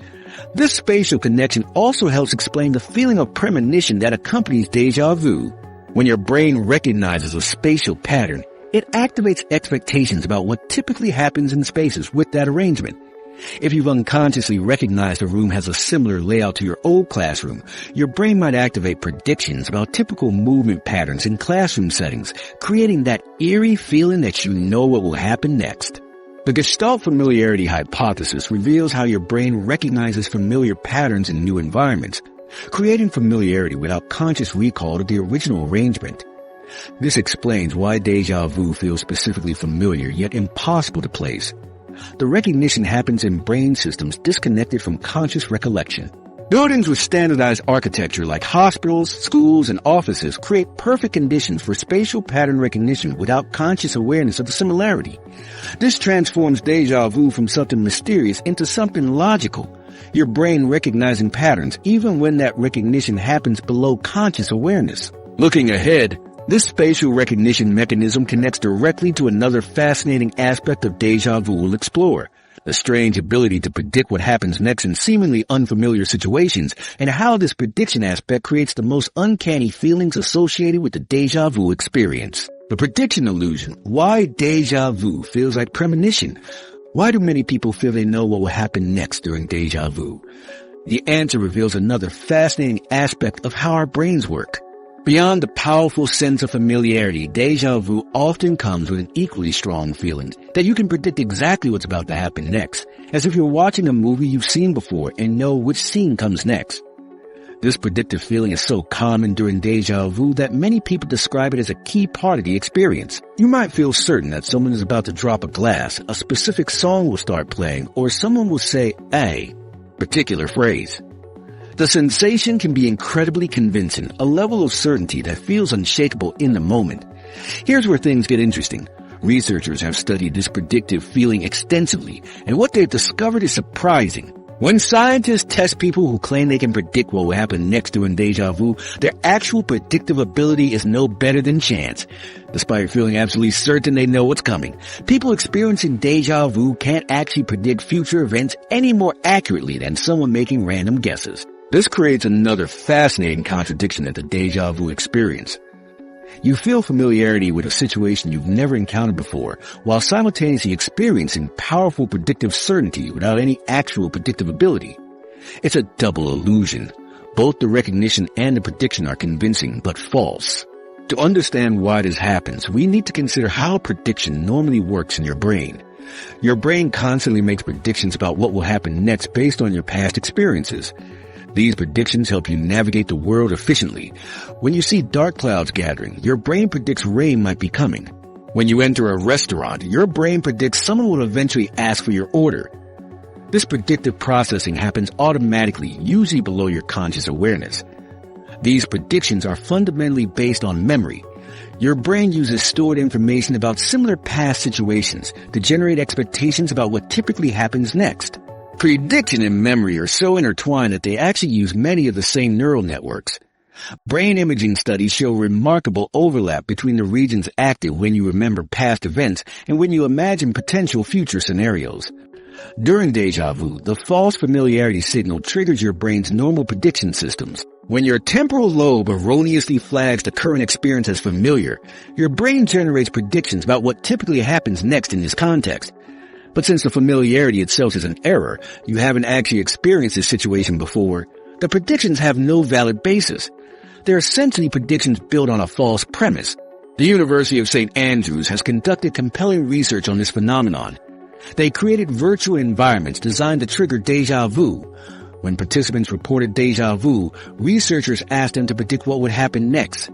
Speaker 1: This spatial connection also helps explain the feeling of premonition that accompanies deja vu. When your brain recognizes a spatial pattern, it activates expectations about what typically happens in spaces with that arrangement. If you've unconsciously recognized a room has a similar layout to your old classroom, your brain might activate predictions about typical movement patterns in classroom settings, creating that eerie feeling that you know what will happen next. The Gestalt familiarity hypothesis reveals how your brain recognizes familiar patterns in new environments, creating familiarity without conscious recall to the original arrangement. This explains why deja vu feels specifically familiar yet impossible to place. The recognition happens in brain systems disconnected from conscious recollection. Buildings with standardized architecture like hospitals, schools, and offices create perfect conditions for spatial pattern recognition without conscious awareness of the similarity. This transforms deja vu from something mysterious into something logical, your brain recognizing patterns even when that recognition happens below conscious awareness. Looking ahead, this spatial recognition mechanism connects directly to another fascinating aspect of deja vu we'll explore, the strange ability to predict what happens next in seemingly unfamiliar situations, and how this prediction aspect creates the most uncanny feelings associated with the deja vu experience. The prediction illusion. Why deja vu feels like premonition? Why do many people feel they know what will happen next during deja vu? The answer reveals another fascinating aspect of how our brains work. Beyond the powerful sense of familiarity, deja vu often comes with an equally strong feeling that you can predict exactly what's about to happen next, as if you're watching a movie you've seen before and know which scene comes next. This predictive feeling is so common during deja vu that many people describe it as a key part of the experience. You might feel certain that someone is about to drop a glass, a specific song will start playing, or someone will say a particular phrase. The sensation can be incredibly convincing, a level of certainty that feels unshakable in the moment. Here's where things get interesting. Researchers have studied this predictive feeling extensively, and what they've discovered is surprising. When scientists test people who claim they can predict what will happen next during deja vu, their actual predictive ability is no better than chance. Despite feeling absolutely certain they know what's coming, people experiencing deja vu can't actually predict future events any more accurately than someone making random guesses. This creates another fascinating contradiction in the deja vu experience. You feel familiarity with a situation you've never encountered before, while simultaneously experiencing powerful predictive certainty without any actual predictive ability. It's a double illusion. Both the recognition and the prediction are convincing, but false. To understand why this happens, we need to consider how prediction normally works in your brain. Your brain constantly makes predictions about what will happen next based on your past experiences. These predictions help you navigate the world efficiently. When you see dark clouds gathering, your brain predicts rain might be coming. When you enter a restaurant, your brain predicts someone will eventually ask for your order. This predictive processing happens automatically, usually below your conscious awareness. These predictions are fundamentally based on memory. Your brain uses stored information about similar past situations to generate expectations about what typically happens next. Prediction and memory are so intertwined that they actually use many of the same neural networks. Brain imaging studies show remarkable overlap between the regions active when you remember past events and when you imagine potential future scenarios. During deja vu, the false familiarity signal triggers your brain's normal prediction systems. When your temporal lobe erroneously flags the current experience as familiar, your brain generates predictions about what typically happens next in this context. But since the familiarity itself is an error, you haven't actually experienced this situation before, the predictions have no valid basis. They're essentially predictions built on a false premise. The University of St. Andrews has conducted compelling research on this phenomenon. They created virtual environments designed to trigger deja vu. When participants reported deja vu, researchers asked them to predict what would happen next.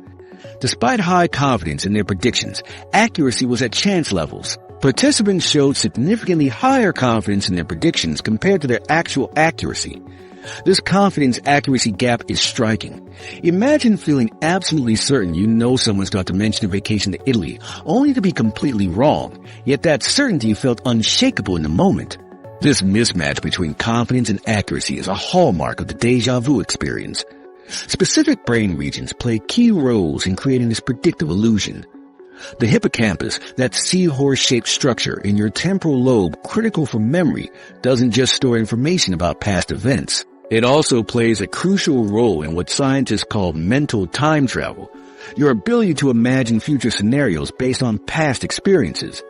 Speaker 1: Despite high confidence in their predictions, accuracy was at chance levels. Participants showed significantly higher confidence in their predictions compared to their actual accuracy. This confidence-accuracy gap is striking. Imagine feeling absolutely certain you know someone's got to mention a vacation to Italy, only to be completely wrong, yet that certainty felt unshakable in the moment. This mismatch between confidence and accuracy is a hallmark of the deja vu experience. Specific brain regions play key roles in creating this predictive illusion. The hippocampus, that seahorse-shaped structure in your temporal lobe critical for memory, doesn't just store information about past events. It also plays a crucial role in what scientists call mental time travel, your ability to imagine future scenarios based on past experiences.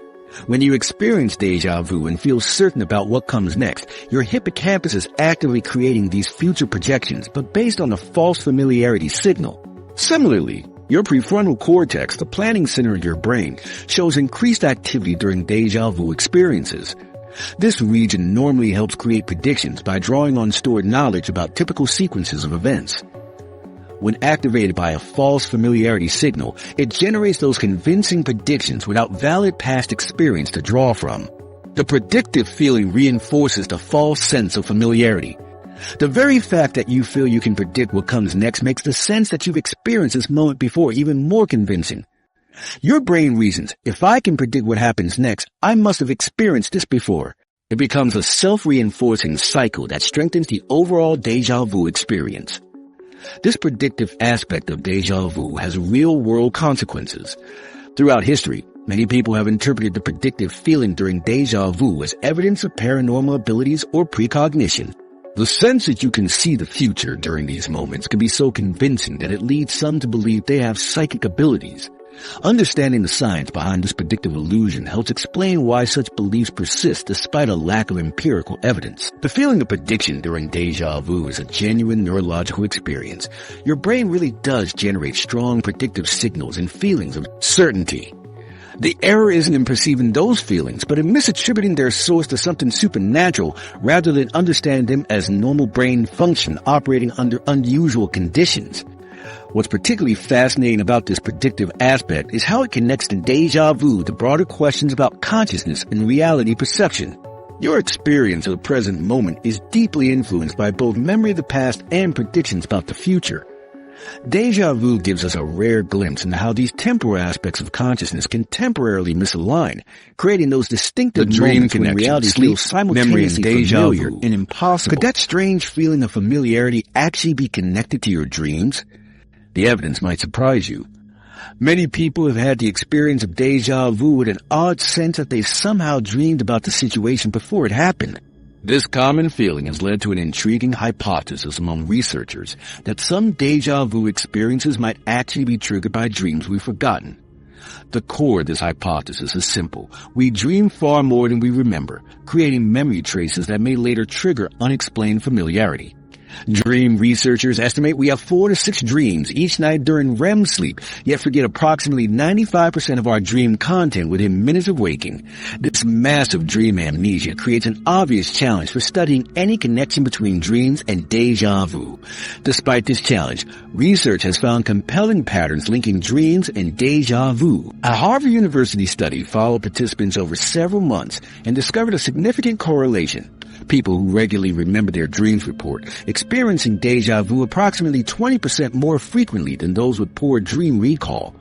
Speaker 1: When you experience deja vu and feel certain about what comes next, your hippocampus is actively creating these future projections, but based on a false familiarity signal. Similarly, your prefrontal cortex, the planning center of your brain, shows increased activity during deja vu experiences. This region normally helps create predictions by drawing on stored knowledge about typical sequences of events. When activated by a false familiarity signal, it generates those convincing predictions without valid past experience to draw from. The predictive feeling reinforces the false sense of familiarity. The very fact that you feel you can predict what comes next makes the sense that you've experienced this moment before even more convincing. Your brain reasons, if I can predict what happens next, I must have experienced this before. It becomes a self-reinforcing cycle that strengthens the overall deja vu experience. This predictive aspect of deja vu has real-world consequences. Throughout history, many people have interpreted the predictive feeling during deja vu as evidence of paranormal abilities or precognition. The sense that you can see the future during these moments can be so convincing that it leads some to believe they have psychic abilities. Understanding the science behind this predictive illusion helps explain why such beliefs persist despite a lack of empirical evidence. The feeling of prediction during deja vu is a genuine neurological experience. Your brain really does generate strong predictive signals and feelings of certainty. The error isn't in perceiving those feelings, but in misattributing their source to something supernatural rather than understanding them as normal brain function operating under unusual conditions. What's particularly fascinating about this predictive aspect is how it connects the deja vu to broader questions about consciousness and reality perception. Your experience of the present moment is deeply influenced by both memory of the past and predictions about the future. Deja vu gives us a rare glimpse into how these temporal aspects of consciousness can temporarily misalign, creating those distinctive moments when reality feels simultaneously familiar and impossible. Could that strange feeling of familiarity actually be connected to your dreams? The evidence might surprise you. Many people have had the experience of deja vu with an odd sense that they somehow dreamed about the situation before it happened. This common feeling has led to an intriguing hypothesis among researchers that some deja vu experiences might actually be triggered by dreams we've forgotten. The core of this hypothesis is simple. We dream far more than we remember, creating memory traces that may later trigger unexplained familiarity. Dream researchers estimate we have 4 to 6 dreams each night during REM sleep, yet forget approximately 95% of our dream content within minutes of waking. This massive dream amnesia creates an obvious challenge for studying any connection between dreams and deja vu. Despite this challenge, research has found compelling patterns linking dreams and deja vu. A Harvard University study followed participants over several months and discovered a significant correlation. People who regularly remember their dreams report experiencing deja vu approximately 20% more frequently than those with poor dream recall.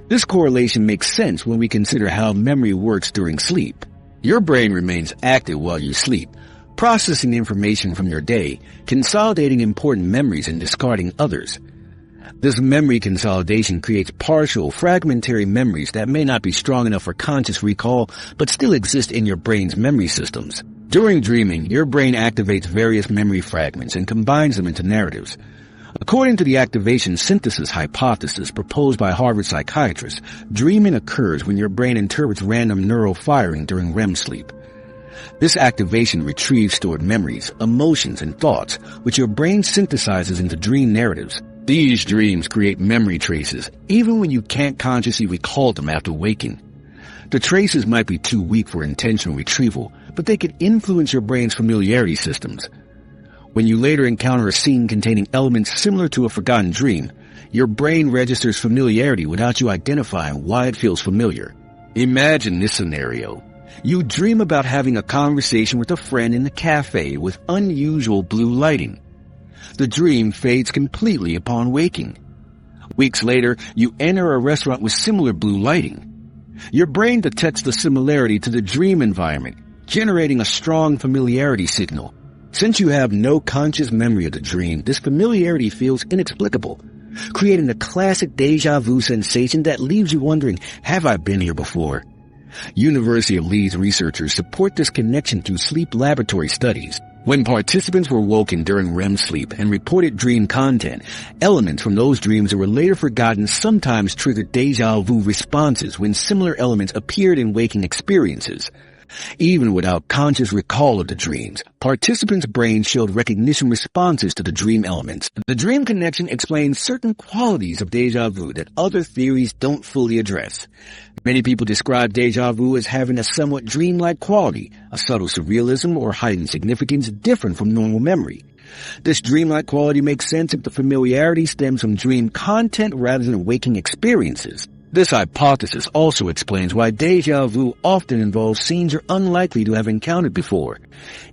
Speaker 1: This correlation makes sense when we consider how memory works during sleep. Your brain remains active while you sleep, processing information from your day, consolidating important memories and discarding others. This memory consolidation creates partial, fragmentary memories that may not be strong enough for conscious recall, but still exist in your brain's memory systems. During dreaming, your brain activates various memory fragments and combines them into narratives. According to the activation synthesis hypothesis proposed by Harvard psychiatrists, dreaming occurs when your brain interprets random neural firing during REM sleep. This activation retrieves stored memories, emotions, and thoughts, which your brain synthesizes into dream narratives. These dreams create memory traces, even when you can't consciously recall them after waking. The traces might be too weak for intentional retrieval, but they could influence your brain's familiarity systems. When you later encounter a scene containing elements similar to a forgotten dream, your brain registers familiarity without you identifying why it feels familiar. Imagine this scenario. You dream about having a conversation with a friend in a cafe with unusual blue lighting. The dream fades completely upon waking. Weeks later, you enter a restaurant with similar blue lighting. Your brain detects the similarity to the dream environment, generating a strong familiarity signal. Since you have no conscious memory of the dream, this familiarity feels inexplicable, creating a classic deja vu sensation that leaves you wondering, have I been here before? University of Leeds researchers support this connection through sleep laboratory studies. When participants were woken during REM sleep and reported dream content, elements from those dreams that were later forgotten sometimes triggered deja vu responses when similar elements appeared in waking experiences. Even without conscious recall of the dreams, participants' brains showed recognition responses to the dream elements. The dream connection explains certain qualities of deja vu that other theories don't fully address. Many people describe deja vu as having a somewhat dreamlike quality, a subtle surrealism or heightened significance different from normal memory. This dreamlike quality makes sense if the familiarity stems from dream content rather than waking experiences. This hypothesis also explains why deja vu often involves scenes you're unlikely to have encountered before.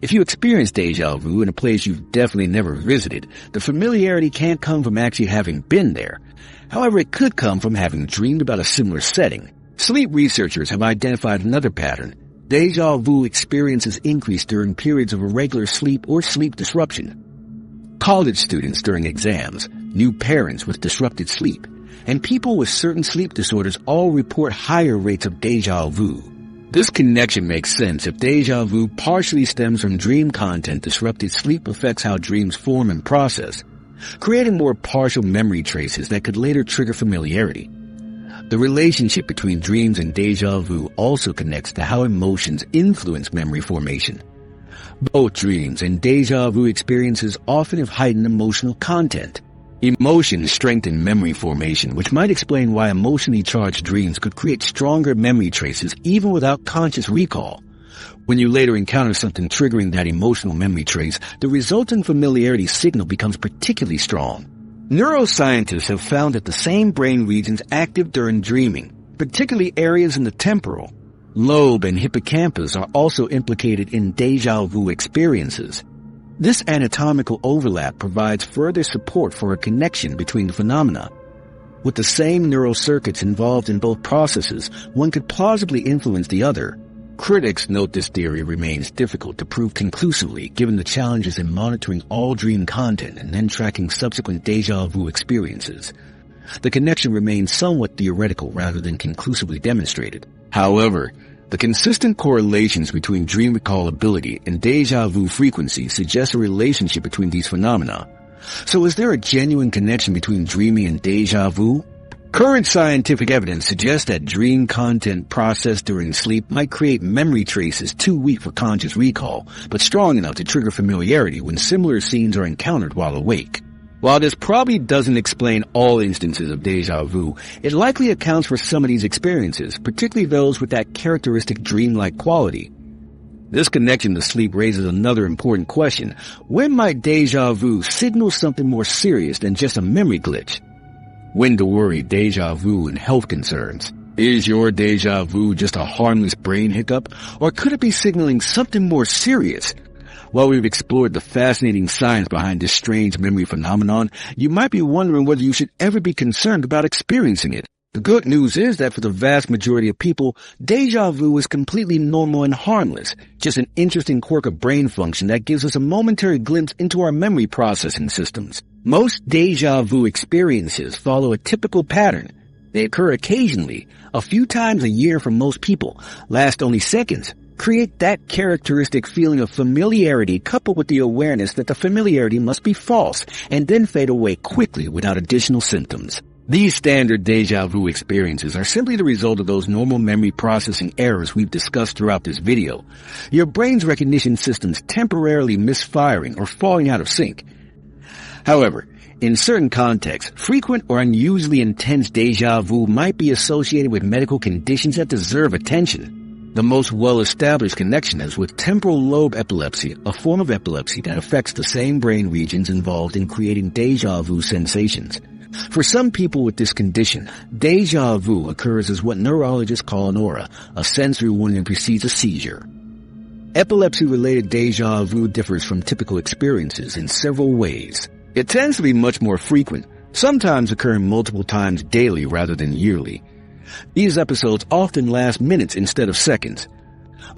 Speaker 1: If you experience deja vu in a place you've definitely never visited, the familiarity can't come from actually having been there. However, it could come from having dreamed about a similar setting. Sleep researchers have identified another pattern. Deja vu experiences increase during periods of irregular sleep or sleep disruption. College students during exams, new parents with disrupted sleep, and people with certain sleep disorders all report higher rates of deja vu. This connection makes sense if deja vu partially stems from dream content. Disrupted sleep affects how dreams form and process, creating more partial memory traces that could later trigger familiarity. The relationship between dreams and deja vu also connects to how emotions influence memory formation. Both dreams and deja vu experiences often have heightened emotional content. Emotions strengthen memory formation, which might explain why emotionally charged dreams could create stronger memory traces even without conscious recall. When you later encounter something triggering that emotional memory trace, the resultant familiarity signal becomes particularly strong. Neuroscientists have found that the same brain regions active during dreaming, particularly areas in the temporal, lobe, and hippocampus, are also implicated in deja vu experiences. This anatomical overlap provides further support for a connection between the phenomena. With the same neural circuits involved in both processes, one could plausibly influence the other. Critics note this theory remains difficult to prove conclusively given the challenges in monitoring all dream content and then tracking subsequent deja vu experiences. The connection remains somewhat theoretical rather than conclusively demonstrated. However, the consistent correlations between dream recall ability and deja vu frequency suggest a relationship between these phenomena. So is there a genuine connection between dreaming and deja vu? Current scientific evidence suggests that dream content processed during sleep might create memory traces too weak for conscious recall, but strong enough to trigger familiarity when similar scenes are encountered while awake. While this probably doesn't explain all instances of deja vu, it likely accounts for some of these experiences, particularly those with that characteristic dreamlike quality. This connection to sleep raises another important question. When might deja vu signal something more serious than just a memory glitch? When to worry deja vu and health concerns. Is your deja vu just a harmless brain hiccup, or could it be signaling something more serious? While we've explored the fascinating science behind this strange memory phenomenon, you might be wondering whether you should ever be concerned about experiencing it. The good news is that for the vast majority of people, deja vu is completely normal and harmless, just an interesting quirk of brain function that gives us a momentary glimpse into our memory processing systems. Most deja vu experiences follow a typical pattern. They occur occasionally, a few times a year for most people, last only seconds, create that characteristic feeling of familiarity coupled with the awareness that the familiarity must be false, and then fade away quickly without additional symptoms. These standard deja vu experiences are simply the result of those normal memory processing errors we've discussed throughout this video. Your brain's recognition systems temporarily misfiring or falling out of sync. However, in certain contexts, frequent or unusually intense deja vu might be associated with medical conditions that deserve attention. The most well-established connection is with temporal lobe epilepsy, a form of epilepsy that affects the same brain regions involved in creating deja vu sensations. For some people with this condition, deja vu occurs as what neurologists call an aura, a sensory warning that precedes a seizure. Epilepsy-related deja vu differs from typical experiences in several ways. It tends to be much more frequent, sometimes occurring multiple times daily rather than yearly. These episodes often last minutes instead of seconds.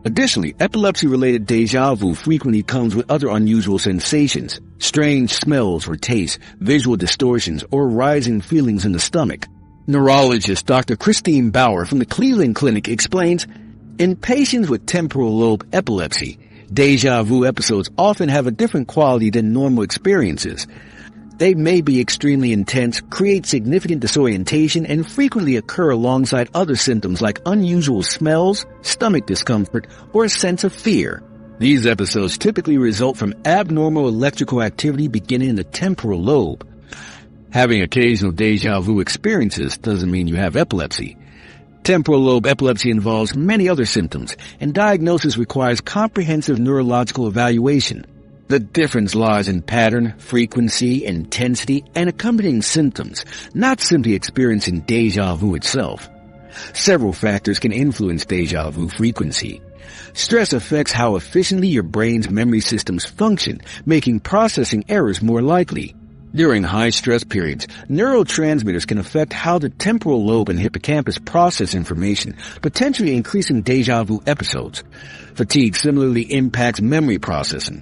Speaker 1: Additionally, epilepsy-related deja vu frequently comes with other unusual sensations, strange smells or tastes, visual distortions, or rising feelings in the stomach. Neurologist Dr. Christine Bauer from the Cleveland Clinic explains, in patients with temporal lobe epilepsy, deja vu episodes often have a different quality than normal experiences. They may be extremely intense, create significant disorientation, and frequently occur alongside other symptoms like unusual smells, stomach discomfort, or a sense of fear. These episodes typically result from abnormal electrical activity beginning in the temporal lobe. Having occasional deja vu experiences doesn't mean you have epilepsy. Temporal lobe epilepsy involves many other symptoms, and diagnosis requires comprehensive neurological evaluation. The difference lies in pattern, frequency, intensity, and accompanying symptoms, not simply experiencing deja vu itself. Several factors can influence deja vu frequency. Stress affects how efficiently your brain's memory systems function, making processing errors more likely. During high-stress periods, neurotransmitters can affect how the temporal lobe and hippocampus process information, potentially increasing deja vu episodes. Fatigue similarly impacts memory processing.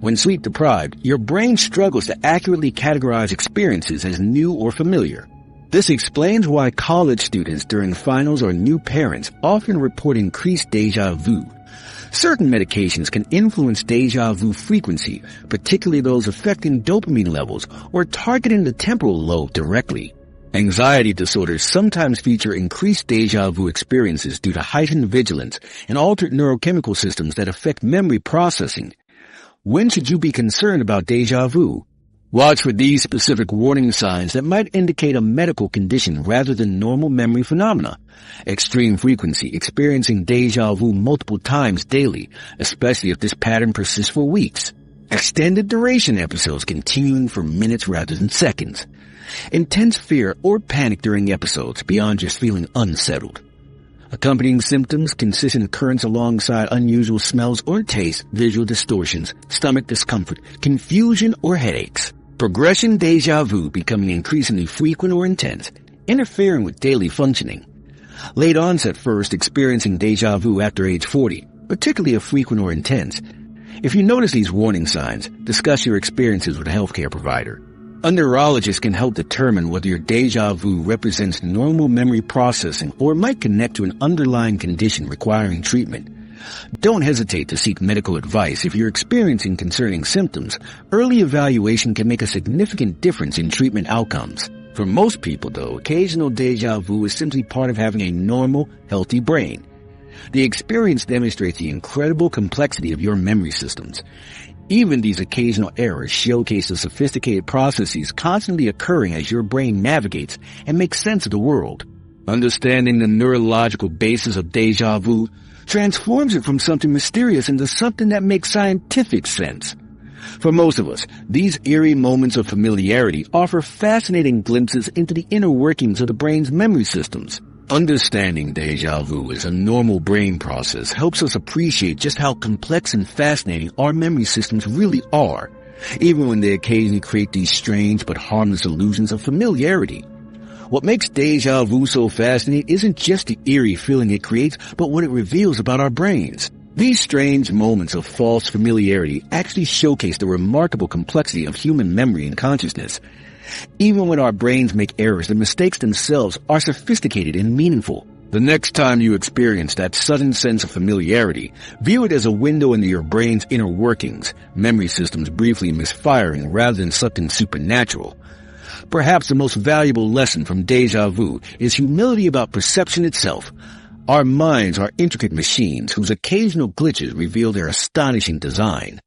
Speaker 1: When sleep-deprived, your brain struggles to accurately categorize experiences as new or familiar. This explains why college students during finals or new parents often report increased deja vu. Certain medications can influence deja vu frequency, particularly those affecting dopamine levels or targeting the temporal lobe directly. Anxiety disorders sometimes feature increased deja vu experiences due to heightened vigilance and altered neurochemical systems that affect memory processing. When should you be concerned about deja vu? Watch for these specific warning signs that might indicate a medical condition rather than normal memory phenomena. Extreme frequency, experiencing deja vu multiple times daily, especially if this pattern persists for weeks. Extended duration episodes continuing for minutes rather than seconds. Intense fear or panic during episodes beyond just feeling unsettled. Accompanying symptoms consistent occurrence alongside unusual smells or tastes, visual distortions, stomach discomfort, confusion, or headaches. Progression deja vu becoming increasingly frequent or intense, interfering with daily functioning. Late onset first, experiencing deja vu after age 40, particularly if frequent or intense. If you notice these warning signs, discuss your experiences with a healthcare provider. A neurologist can help determine whether your deja vu represents normal memory processing or might connect to an underlying condition requiring treatment. Don't hesitate to seek medical advice if you're experiencing concerning symptoms. Early evaluation can make a significant difference in treatment outcomes. For most people, though, occasional deja vu is simply part of having a normal, healthy brain. The experience demonstrates the incredible complexity of your memory systems. Even these occasional errors showcase the sophisticated processes constantly occurring as your brain navigates and makes sense of the world. Understanding the neurological basis of deja vu transforms it from something mysterious into something that makes scientific sense. For most of us, these eerie moments of familiarity offer fascinating glimpses into the inner workings of the brain's memory systems. Understanding deja vu as a normal brain process helps us appreciate just how complex and fascinating our memory systems really are, even when they occasionally create these strange but harmless illusions of familiarity. What makes deja vu so fascinating isn't just the eerie feeling it creates, but what it reveals about our brains. These strange moments of false familiarity actually showcase the remarkable complexity of human memory and consciousness. Even when our brains make errors, the mistakes themselves are sophisticated and meaningful. The next time you experience that sudden sense of familiarity, view it as a window into your brain's inner workings, memory systems briefly misfiring rather than something supernatural. Perhaps the most valuable lesson from Deja Vu is humility about perception itself. Our minds are intricate machines whose occasional glitches reveal their astonishing design.